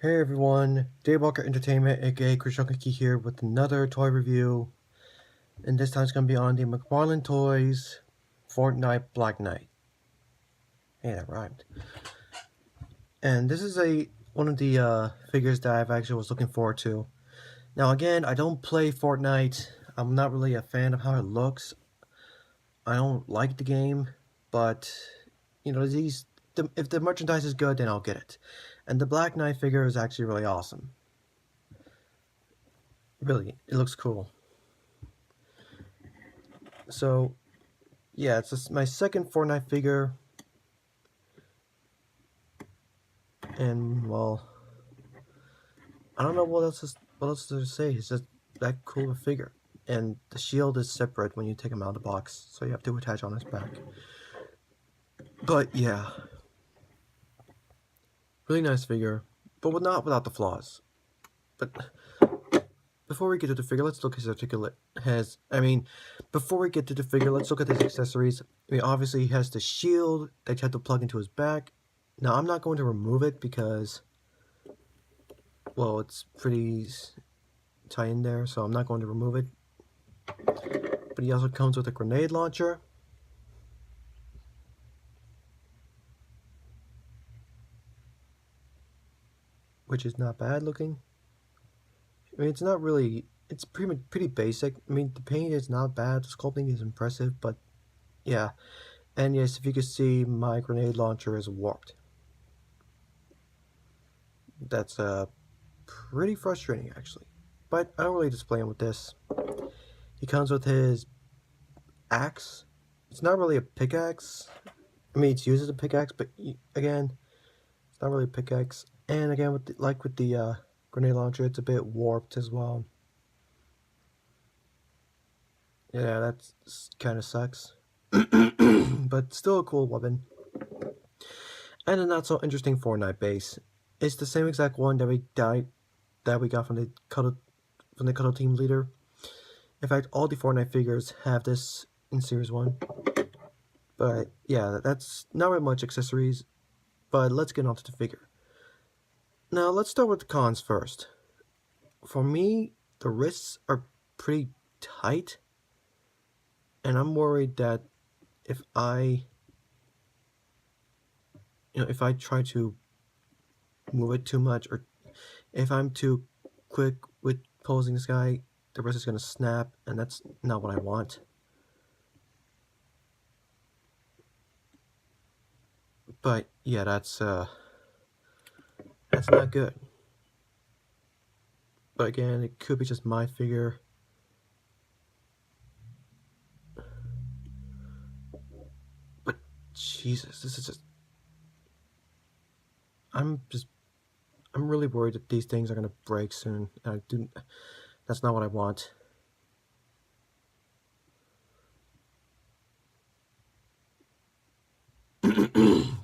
Hey everyone, Daywalker Entertainment aka Krishonkaki here with another toy review, and this time it's going to be on the Mcfarlane Toys Fortnite Black Knight. Hey, that rhymed. And this is one of the figures that I've actually was looking forward to. Now again, I don't play Fortnite. I'm not really a fan of how it looks. I don't like the game, but you know if the merchandise is good, then I'll get it. And the Black Knight figure is actually really awesome. Really, it looks cool. So yeah, it's my second Fortnite figure, and well, I don't know what else to say. It's just that cool a figure, and the shield is separate when you take him out of the box, so you have to attach on his back. But yeah, really nice figure, but not without the flaws. But before we get to the figure, let's look at his articulate. Before we get to the figure, let's look at his accessories. Obviously he has the shield that you have to plug into his back. Now I'm not going to remove it because, well, it's pretty tight in there, so I'm not going to remove it. But he also comes with a grenade launcher, which is not bad looking. It's not really, it's pretty basic. The paint is not bad, the sculpting is impressive, but yeah. And yes, if you can see, my grenade launcher is warped. That's pretty frustrating, actually. But I don't really display him with this. He comes with his axe. It's not really a pickaxe. It's used as a pickaxe, but again, it's not really a pickaxe. And again, with the grenade launcher, it's a bit warped as well. Yeah, that kind of sucks. But still a cool weapon. And a not so interesting Fortnite base. It's the same exact one that we got from the Cuddle Team Leader. In fact, all the Fortnite figures have this in Series 1. But yeah, that's not really much accessories. But let's get on to the figure. Now let's start with the cons first. For me, the wrists are pretty tight, and I'm worried that if I try to move it too much, or if I'm too quick with posing this guy, the wrist is gonna snap, and that's not what I want. But yeah, that's not good. But again, it could be just my figure. But Jesus, this is just, I'm really worried that these things are gonna break soon. That's not what I want.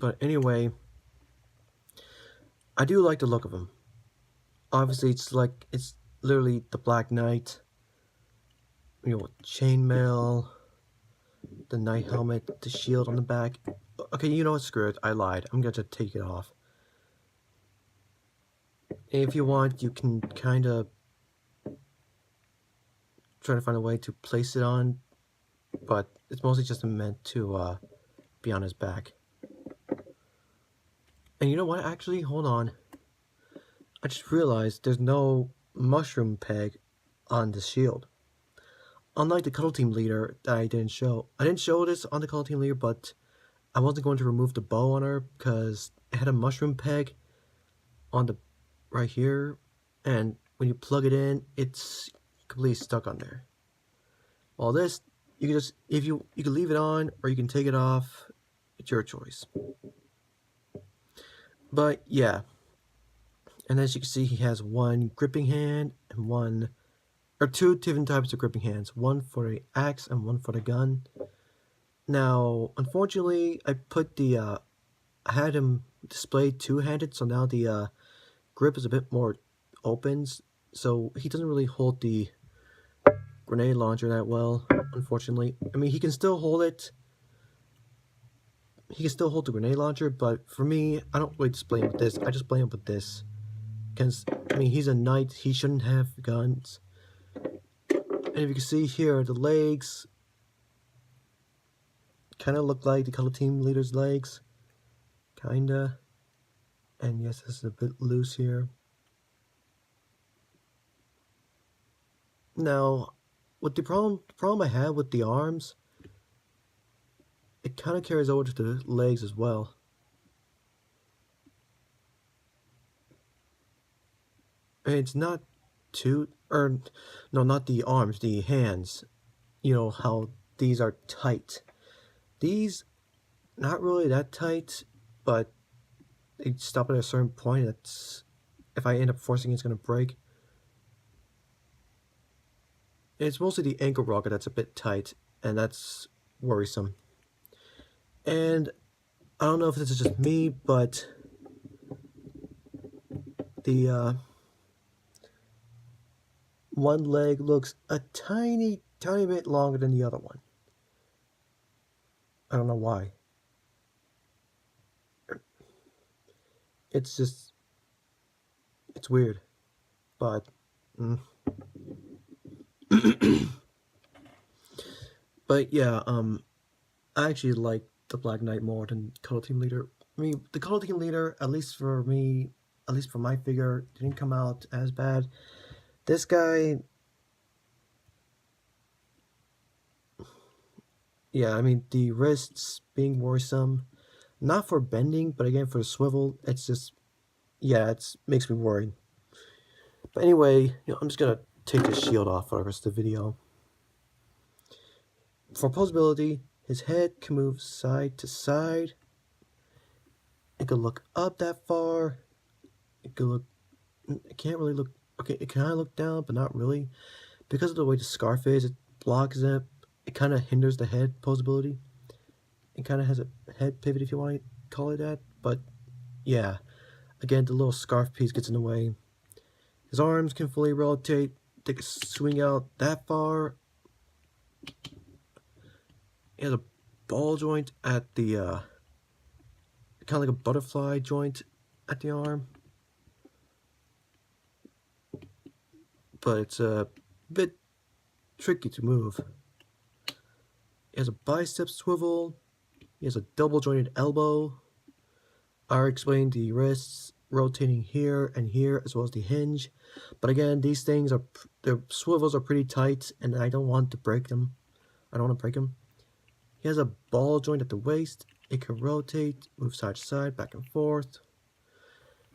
But anyway, I do like the look of him. Obviously, it's literally the Black Knight. Chainmail, the knight helmet, the shield on the back. Okay, you know what? Screw it. I lied. I'm going to take it off. If you want, you can kind of try to find a way to place it on, but it's mostly just meant to be on his back. And you know what? Actually, hold on. I just realized there's no mushroom peg on the shield. Unlike the Cuddle Team Leader that I didn't show. I didn't show this on the Cuddle Team Leader, but I wasn't going to remove the bow on her because it had a mushroom peg on the right here, and when you plug it in, it's completely stuck on there. Well, this, you can just, you can leave it on or you can take it off. It's your choice. But yeah, and as you can see, he has one gripping hand and two different types of gripping hands. One for the axe and one for the gun. Now, unfortunately, I had him displayed two-handed, so now the grip is a bit more open, so he doesn't really hold the grenade launcher that well, unfortunately. He can still hold it. He can still hold the grenade launcher, but for me, I don't really display him with this. I just play him with this. Because, I mean, he's a knight, he shouldn't have guns. And if you can see here, the legs kind of look like the color team leader's legs. Kinda. And yes, this is a bit loose here. Now, with the problem I have with the arms, it kind of carries over to the legs as well. And it's not too, or no, not the arms, the hands. You know how these are tight. These, not really that tight, but they stop at a certain point. That's, if I end up forcing it, it's gonna break. It's mostly the ankle rocker that's a bit tight, and that's worrisome. And I don't know if this is just me, but the one leg looks a tiny bit longer than the other one. I don't know why. It's just, it's weird, but but yeah, I actually like the Black Knight more than Color Team Leader. I mean, the Color Team Leader, at least for me, at least for my figure, didn't come out as bad. This guy, yeah, I mean, the wrists being worrisome, not for bending, but again, for the swivel, it's just, yeah, it makes me worried. But anyway, I'm just gonna take the shield off for the rest of the video. For posability, his head can move side to side. It could look up that far. It could look, it can't really look, okay, it kind of look down, but not really. Because of the way the scarf is, it blocks it. It kind of hinders the head posability. It kind of has a head pivot, if you want to call it that. But yeah, again, the little scarf piece gets in the way. His arms can fully rotate. They can swing out that far. He has a ball joint at the, kind of like a butterfly joint at the arm. But it's a bit tricky to move. He has a bicep swivel. He has a double jointed elbow. I already explained the wrists rotating here and here, as well as the hinge. But again, these things are, their swivels are pretty tight, and I don't want to break them. I don't want to break them. He has a ball joint at the waist. It can rotate, move side to side, back and forth.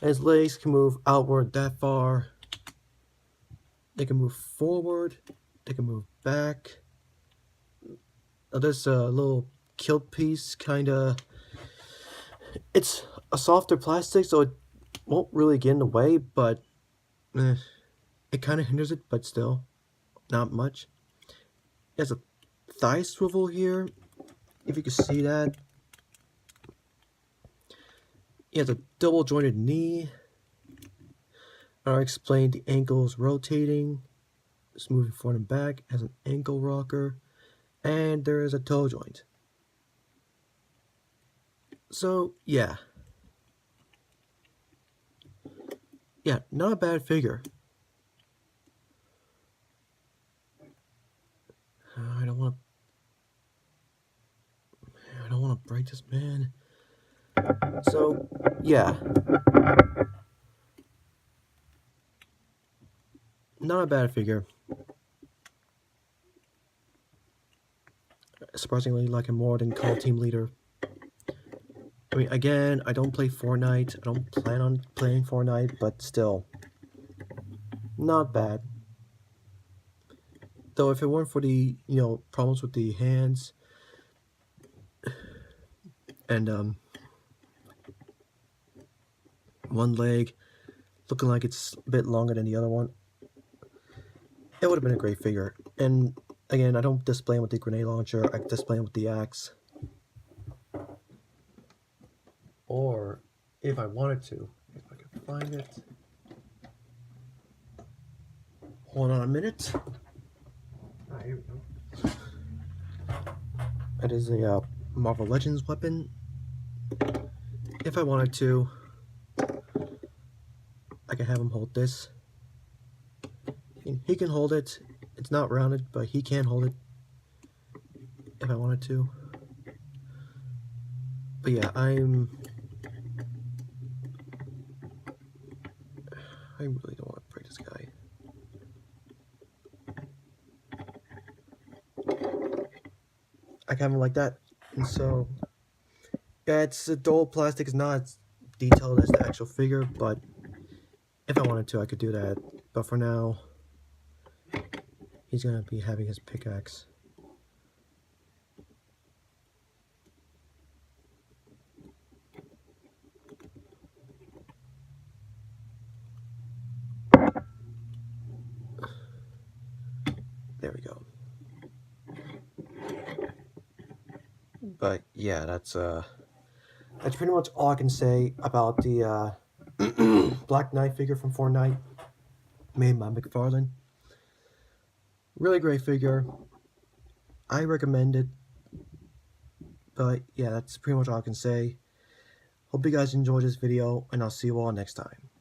And his legs can move outward that far. They can move forward. They can move back. Now there's a little kilt piece, kinda. It's a softer plastic, so it won't really get in the way, but it kind of hinders it, but still, not much. It has a thigh swivel here, if you can see that. It has a double jointed knee. I explained the ankles rotating. It's moving forward and back. It has an ankle rocker. And there is a toe joint. So, yeah. Yeah, not a bad figure. I don't want to break this man. So, yeah. Not a bad figure. Surprisingly, like him more than Call Team Leader. I mean, again, I don't play Fortnite. I don't plan on playing Fortnite, but still, not bad. Though if it weren't for the, problems with the hands and one leg looking like it's a bit longer than the other one, it would have been a great figure. And again, I don't display him with the grenade launcher. I display him with the axe. Or if I wanted to, if I could find it. Hold on a minute. Here we go. It is a Marvel Legends weapon. If I wanted to, I can have him hold this. He can hold it. It's not rounded, but he can hold it if I wanted to. But yeah, I really don't want to break this guy. I can have him like that. And so, yeah, it's a dull plastic. It's not as detailed as the actual figure, but if I wanted to, I could do that. But for now, he's gonna be having his pickaxe. There we go. But yeah, that's pretty much all I can say about the Black Knight figure from Fortnite, made by Mcfarlane. Really great figure. I recommend it. But yeah, that's pretty much all I can say. Hope you guys enjoyed this video, and I'll see you all next time.